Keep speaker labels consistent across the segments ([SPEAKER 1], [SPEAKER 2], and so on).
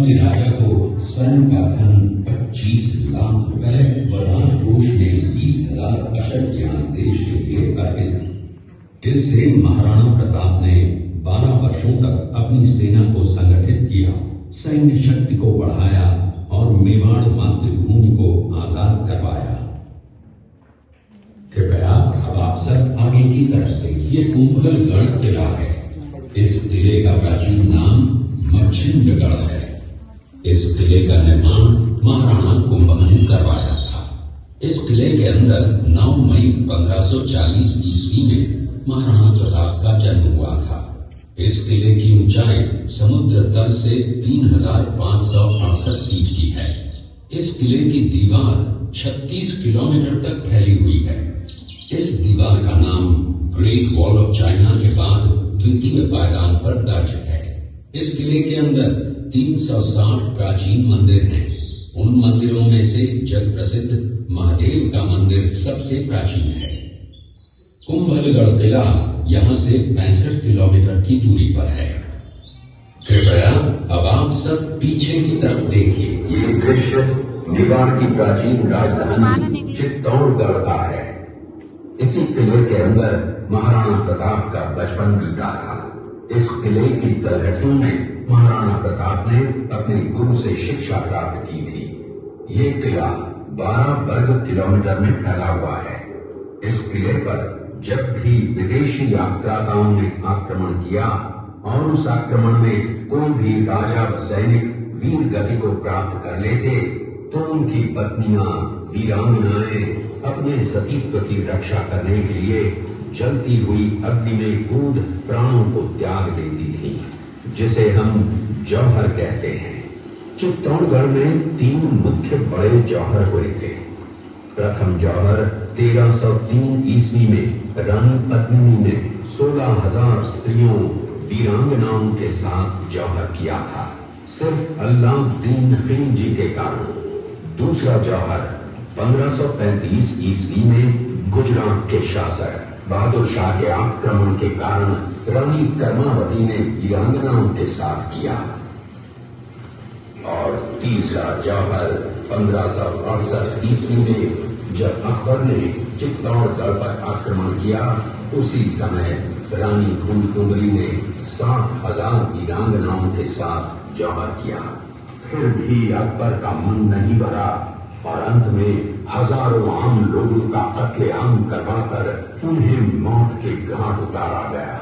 [SPEAKER 1] अपने राजा को स्वर्ण का धन 25 लाख रुपए व राजकोष में 20,000 अशर ज्ञान देश के लिए अर्पित। इससे महाराणा प्रताप ने 12 वर्षों तक अपनी सेना को संगठित किया, सैन्य शक्ति को बढ़ाया और मेवाड़ मातृभूमि को आजाद करवाया। कृपया अब आप सब आगे की तरफ देखिए। कुंभलगढ़ किला है। इस किले का प्राचीन नाम मच्छिंद्रगढ़ है। इस किले का निर्माण महाराणा कुंभा ने करवाया था। इस किले के अंदर 9 मई 1540 ईस्वी में महाराणा प्रताप का जन्म हुआ था। इस किले की ऊंचाई समुद्र तल से 3568 फीट की है। इस किले की दीवार 36 किलोमीटर तक फैली हुई है। इस दीवार का नाम ग्रेट वॉल ऑफ चाइना के बाद द्वितीय पायदान पर दर्ज है। इस किले के अंदर 360 प्राचीन मंदिर हैं। उन मंदिरों में से जग प्रसिद्ध महादेव का मंदिर सबसे प्राचीन है। कुंभलगढ़ किला यहाँ से 65 किलोमीटर की दूरी पर है। कृपया अब आप सब पीछे की तरफ देखिए।
[SPEAKER 2] ये दृश्य मेवाड़ की प्राचीन राजधानी चित्तौड़गढ़ का है। इसी किले के अंदर महाराणा प्रताप का बचपन बीता था। इस किले की तलहटियों में महाराणा प्रताप ने अपने गुरु से शिक्षा प्राप्त की थी। ये किला 12 वर्ग किलोमीटर में फैला हुआ है। इस किले पर जब भी विदेशी आक्रांताओं ने आक्रमण किया और उस आक्रमण में कोई भी राजा व सैनिक वीर गति को प्राप्त कर लेते तो उनकी पत्नियां वीरांगनाएं अपने सतीत्व की रक्षा करने के लिए जलती हुई अग्नि में कूद प्राणों को त्याग देती थी, जिसे हम जौहर कहते हैं। चित्तौड़गढ़ में 3 मुख्य बड़े जौहर हुए थे। प्रथम जौहर 1303 ईस्वी में रानी पद्मिनी ने 16,000 स्त्रियों वीरांगनाओं के साथ जौहर किया था, सिर्फ अल्लाउद्दीन खिलजी के कारण। दूसरा जौहर 1535 ईस्वी में गुजरात के शासक बहादुर शाह के आक्रमण के कारण रानी कर्मावती ने वीरांगनाओं के साथ किया। और तीसरा जौहर 1568 ईस्वी में जब अकबर ने चित्तौड़गढ़ पर आक्रमण किया, उसी समय रानी फूलकुंवरी ने 7,000 वीरांगनाओं के साथ जौहर किया। फिर भी अकबर का मन नहीं भरा और अंत में हजारों आम लोगों का कत्लेआम करवाकर उन्हें मौत के घाट उतारा गया।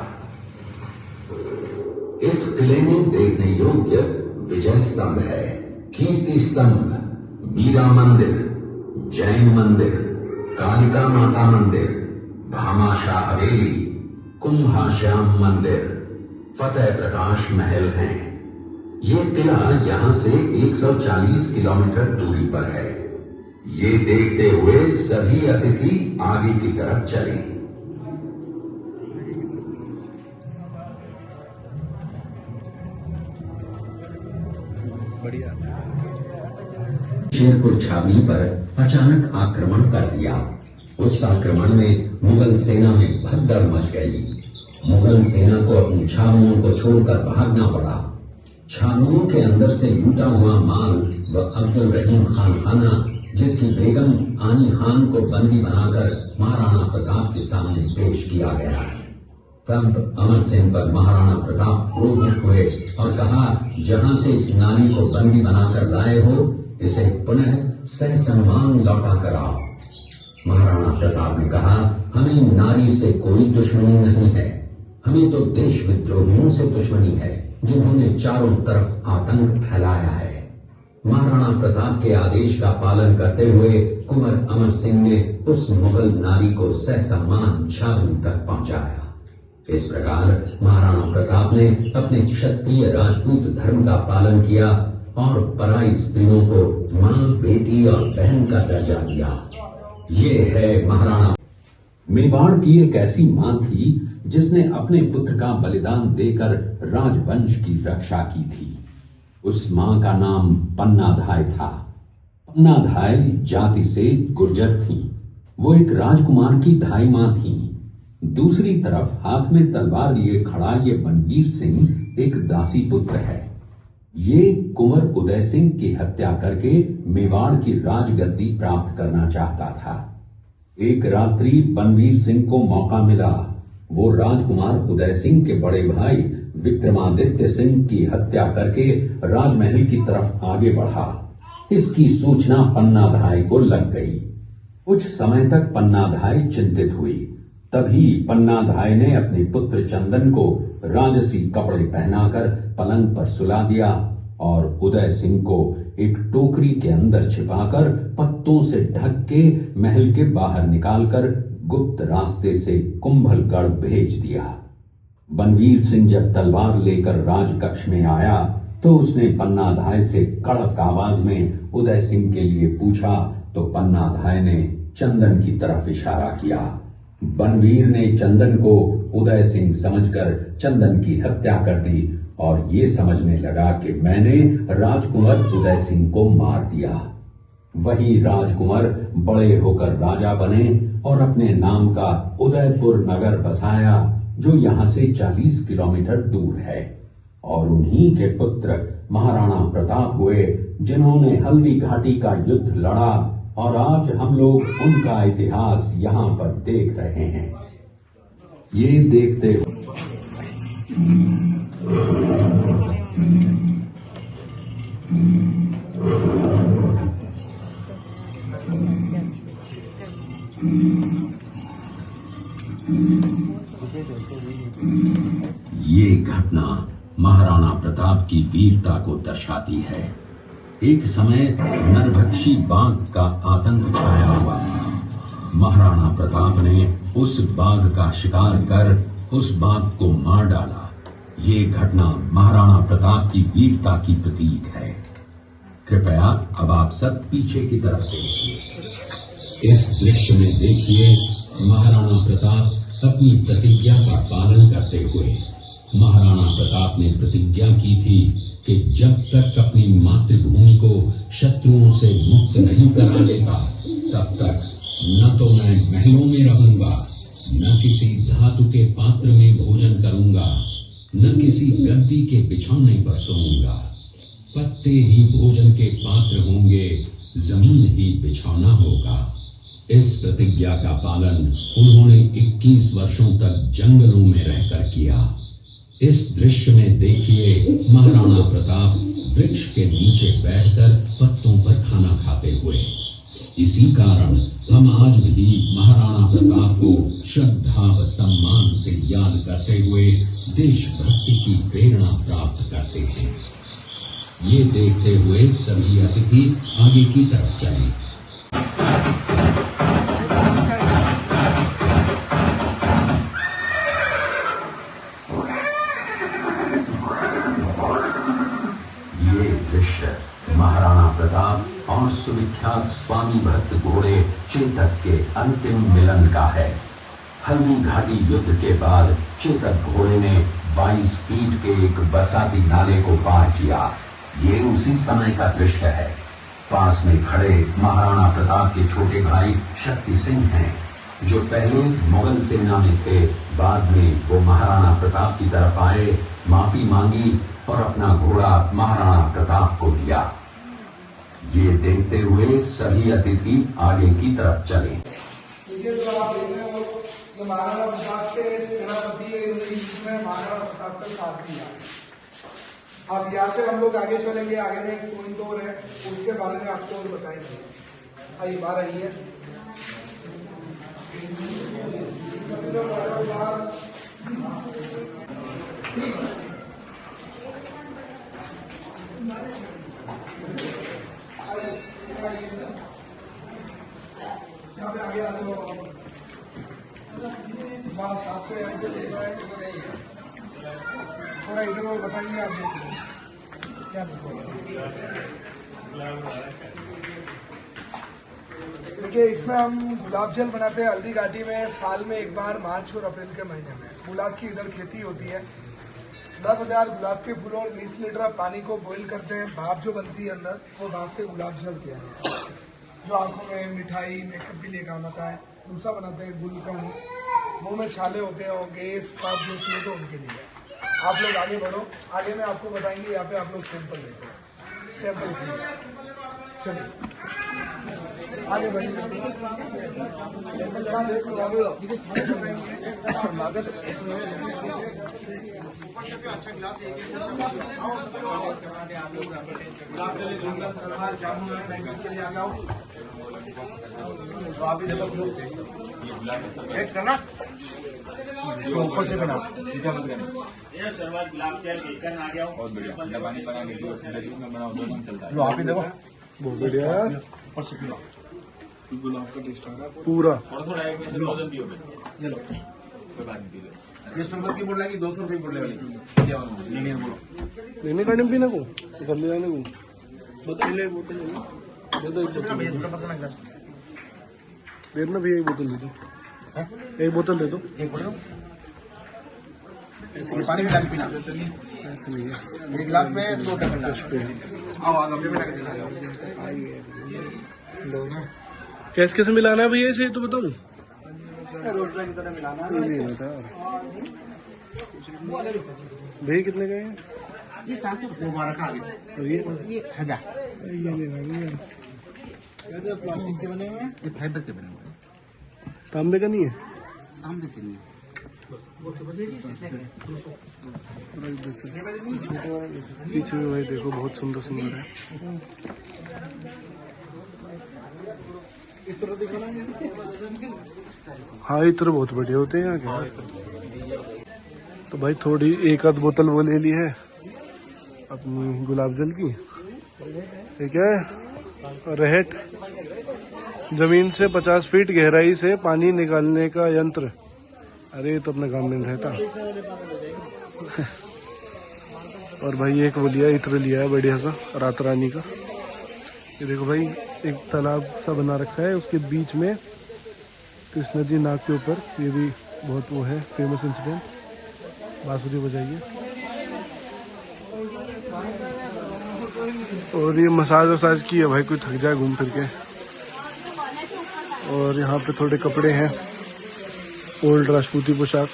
[SPEAKER 2] इस किले में देखने योग्य विजय स्तंभ है, कीर्ति स्तंभ, मीरा मंदिर, जैन मंदिर, कालिका माता मंदिर, भामाशाह हवेली, कुंभाश्याम मंदिर, फतेह प्रकाश महल हैं। ये किला यहां से 140 किलोमीटर दूरी पर है। ये देखते हुए सभी अतिथि आगे की तरफ चले।
[SPEAKER 1] बढ़िया। शेरपुर छावनी पर अचानक आक्रमण कर दिया। उस आक्रमण में मुगल सेना में भगदड़ मच गई। मुगल सेना को अपनी छावनियों को छोड़कर भागना पड़ा। छावनियों के अंदर से लूटा हुआ माल व अब्दुल रहीम खान खाना, जिसकी बेगम आनी खान को बंदी बनाकर महाराणा प्रताप के सामने पेश किया गया। तब अमर सिंह पर महाराणा प्रताप क्रोधित हुए और कहा, जहां से इस नारी को बंदी बनाकर लाए हो, इसे पुनः ससम्मान लौटा कर आओ। महाराणा प्रताप ने कहा, हमें नारी से कोई दुश्मनी नहीं है, हमें तो देश विद्रोहियों से दुश्मनी है, जिन्होंने चारों तरफ आतंक फैलाया है। महाराणा प्रताप के आदेश का पालन करते हुए कुंवर अमर सिंह ने उस मुगल नारी को ससम्मान छावनी तक पहुंचाया। इस प्रकार महाराणा प्रताप ने अपने क्षत्रिय राजपूत धर्म का पालन किया और पराई स्त्रियों को मां, बेटी और बहन का दर्जा दिया। ये है महाराणा। मेवाड़ की एक ऐसी मां थी जिसने अपने पुत्र का बलिदान देकर राजवंश की रक्षा की थी। उस मां का नाम पन्नाधाय था। पन्नाधाय जाति से गुर्जर थी। वो एक राजकुमार की धाई मां थी। दूसरी तरफ हाथ में तलवार लिए खड़ा ये बनवीर सिंह एक दासी पुत्र है। ये कुंवर उदय सिंह की हत्या करके मेवाड़ की राजगद्दी प्राप्त करना चाहता था। एक रात्रि बनवीर सिंह को मौका मिला। वो राजकुमार उदय सिंह के बड़े भाई विक्रमादित्य सिंह की हत्या करके राजमहल की तरफ आगे बढ़ा। इसकी सूचना पन्नाधाय को लग गई। कुछ समय तक पन्नाधाय चिंतित हुई। तभी पन्नाधाय ने अपने पुत्र चंदन को राजसी कपड़े पहनाकर पलंग पर सुला दिया और उदय सिंह को एक टोकरी के अंदर छिपाकर पत्तों से ढक के महल के बाहर निकालकर गुप्त रास्ते से कुंभलगढ़ भेज दिया। बनवीर सिंह जब तलवार लेकर राजकक्ष में आया तो उसने पन्नाधाय से कड़क आवाज में उदय सिंह के लिए पूछा तो पन्नाधाय ने चंदन की तरफ इशारा किया। बनवीर ने चंदन को उदय सिंह समझकर चंदन की हत्या कर दी और ये समझने लगा कि मैंने राजकुंवर उदय सिंह को मार दिया। वही राजकुंवर बड़े होकर राजा बने और अपने नाम का उदयपुर नगर बसाया जो यहाँ से 40 किलोमीटर दूर है। और उन्हीं के पुत्र महाराणा प्रताप हुए जिन्होंने हल्दी घाटी का युद्ध लड़ा और आज हम लोग उनका इतिहास यहाँ पर देख रहे हैं। ये देखते ये घटना महाराणा प्रताप की वीरता को दर्शाती है। एक समय नरभक्षी बाघ का आतंक छाया हुआ। महाराणा प्रताप ने उस बाघ का शिकार कर उस बाघ को मार डाला। ये घटना महाराणा प्रताप की वीरता की प्रतीक है। कृपया अब आप सब पीछे की तरफ देखिए। इस दृश्य में देखिए महाराणा प्रताप अपनी प्रतिज्ञा का पालन करते हुए। महाराणा प्रताप ने प्रतिज्ञा की थी कि जब तक अपनी मातृभूमि को शत्रुओं से मुक्त नहीं करा लेता तब तक न तो मैं महलों में रहूंगा, न किसी धातु के पात्र में भोजन करूंगा, न किसी गद्दी के बिछौने पर सोऊंगा। पत्ते ही भोजन के पात्र होंगे, जमीन ही बिछौना होगा। इस प्रतिज्ञा का पालन उन्होंने 21 वर्षों तक जंगलों में रहकर किया। इस दृश्य में देखिए महाराणा प्रताप वृक्ष के नीचे बैठकर पत्तों पर खाना खाते हुए। इसी कारण हम आज भी महाराणा प्रताप को श्रद्धा व सम्मान से याद करते हुए देशभक्ति की प्रेरणा प्राप्त करते हैं। ये देखते हुए सभी अतिथि आगे की तरफ चलें। ये दृश्य महाराणा प्रताप और सुविख्यात स्वामी भक्त घोड़े चेतक के अंतिम मिलन का है। हल्दी घाटी युद्ध के बाद चेतक घोड़े ने 22 फीट के एक बरसाती नाले को पार किया। ये उसी समय का दृश्य है। पास में खड़े महाराणा प्रताप के छोटे भाई शक्ति सिंह हैं, जो पहले मुगल सेना में थे। बाद में वो महाराणा प्रताप की तरफ आए, माफी मांगी और अपना घोड़ा महाराणा प्रताप को दिया। ये देखते हुए सभी अतिथि आगे की तरफ चले।
[SPEAKER 3] जो आप देख रहे हो ये महाराणा प्रताप के सेनापति है, जिसमें महाराणा प्रताप का साथ दिया। अब यहाँ से हम लोग आगे चलेंगे। आगे में एक पॉइंट और है, उसके बारे में आपको और बताएंगे। आइए बाहर आइए। यहाँ पे आगे आ जाओ। बस आपको यहाँ पे देखना है तो नहीं है। थोड़ा इधर वो बताएंगे आप देखिए क्या देखिए। इसमें हम गुलाब जल बनाते हैं हल्दी घाटी में, साल में एक बार मार्च और अप्रैल के महीने में। गुलाब की इधर खेती होती है। 10,000 गुलाब के फूलों और 20 लीटर पानी को बॉईल करते हैं। भाप जो बनती है अंदर, वो भाप से गुलाब जल किया जाता है, जो आंखों में मिठाई मेकअप के लिए काम आता है। दूसरा बनाते हैं गुलकंद, मुंह में छाले होते हैं और गैस कफ जो चीज तो उनके लिए। आप लोग आगे बढ़ो, आगे में आपको बताएंगे। यहाँ पे आप लोग सैंपल देखो, सैंपल चलिए आगे बढ़िए। अच्छा गिलास एक करना तो ऊपर से बना
[SPEAKER 4] गुलाब चाय लेकर आ गया हूँ। बहुत बढ़िया पानी बना चलता है।
[SPEAKER 3] लो आप ही देखो,
[SPEAKER 5] बहुत बढ़िया।
[SPEAKER 3] ऊपर से पिलाओ।
[SPEAKER 5] गुलाब का टेस्ट आ रहा है पूरा।
[SPEAKER 4] थोड़ा एक में से दो दिन पियोगे,
[SPEAKER 3] ये लो,
[SPEAKER 4] कोई बात नहीं पियो।
[SPEAKER 3] ये शरबत की बोल की 200 रुपये बोलने वाली नहीं बोलो।
[SPEAKER 5] लेने का नहीं पीने को घर ले जाने को बोतल ले, बोतल दे दो। देर ना भैया एक बोतल दे दो, एक बोतल दे दो।
[SPEAKER 3] एक बोलो, पानी मिला के पीना।
[SPEAKER 5] ऐसे नहीं है,
[SPEAKER 3] एक गिलास में 2 ढक्कन आओ आओ गमले में ढक लो ना।
[SPEAKER 5] कैसे कैसे मिलाना है भैया इसे तो बताओ।
[SPEAKER 3] रोटला की तरह मिलाना
[SPEAKER 5] नहीं बता भैया कितने का है
[SPEAKER 3] ये 700 मुबारक आगे
[SPEAKER 5] और ये
[SPEAKER 3] 1000
[SPEAKER 5] ये लेना भैया।
[SPEAKER 3] प्लास्टिक के बने हुए हैं, ये फाइबर के बने हुए हैं।
[SPEAKER 5] तांबे का नहीं है,
[SPEAKER 3] तांबे के नहीं।
[SPEAKER 5] पीछे में भाई देखो बहुत सुंदर सुंदर है। हाँ इत्र बहुत बढ़िया होते हैं यहाँ के। तो भाई थोड़ी एक आध बोतल वो ले ली है अपनी गुलाब जल की। ठीक है, रेहट जमीन से 50 फीट गहराई से पानी निकालने का यंत्र। अरे ये तो अपने गांव में रहता। और भाई एक वो लिया, इत्र लिया है बढ़िया सा रात रानी का। ये देखो भाई एक तालाब सा बना रखा है, उसके बीच में कृष्ण जी नाग के ऊपर। ये भी बहुत वो है फेमस इंसिडेंट। बांसुरी बजाइए। और ये मसाज वसाज की है भाई, कोई थक जाए घूम फिर के। और यहाँ पे थोड़े कपड़े हैं, ओल्ड राजपूती पोशाक।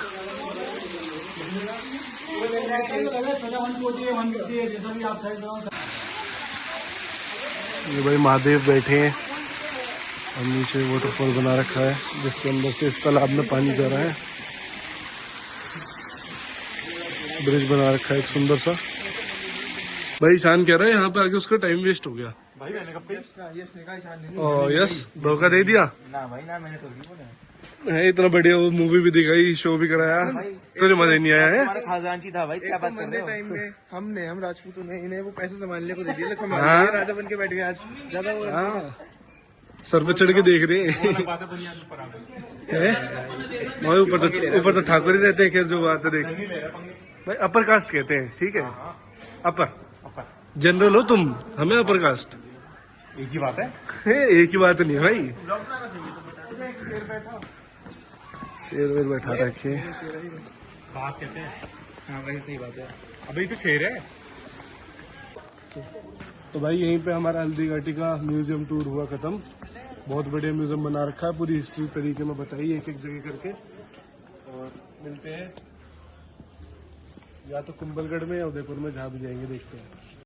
[SPEAKER 5] ये भाई महादेव बैठे हैं और नीचे वाटरफॉल बना रखा है जिसके अंदर से इस तालाब में पानी जा रहा है। ब्रिज बना रखा है एक सुंदर सा। भाई ईशान कह रहा है यहाँ पे आके उसका टाइम वेस्ट हो गया।
[SPEAKER 3] भाई मैंने कहा
[SPEAKER 5] ओ यस, धोखा दे दिया
[SPEAKER 3] ना भाई ना, मैंने तो नहीं बोला
[SPEAKER 5] है। इतना बढ़िया वो मूवी भी दिखाई, शो भी कराया, तुझे मजा नहीं आया है।
[SPEAKER 3] हमारा खजांची था भाई, क्या बात कर रहे हो। टाइम में हम राजपूतों ने इन्हें वो पैसे संभालने को दे दिए,
[SPEAKER 5] हाँ।
[SPEAKER 3] राजा बन के बैठ गए आज ज्यादा।
[SPEAKER 5] हाँ सर पे चढ़ के देख रहे हैं। भाई ऊपर तो ठाकुर ही रहते हैं। खैर जो बात है देख भाई, अपर कास्ट कहते हैं, ठीक है। अपर जनरल हो तुम, हमें अपर कास्ट
[SPEAKER 3] एक ही बात है।
[SPEAKER 5] एक ही बात नहीं है भाई। शेर वेर बैठा रखे
[SPEAKER 3] बात कहते हैं। हाँ भाई सही बात है, अभी तो शेर है।
[SPEAKER 5] तो भाई यहीं पे हमारा हल्दी घाटी का म्यूजियम टूर हुआ खत्म। बहुत बढ़िया म्यूजियम बना रखा है, पूरी हिस्ट्री तरीके में बताई एक एक जगह करके। और मिलते हैं या तो कुंभलगढ़ में या उदयपुर में, जहाँ भी जाएंगे देखते हैं।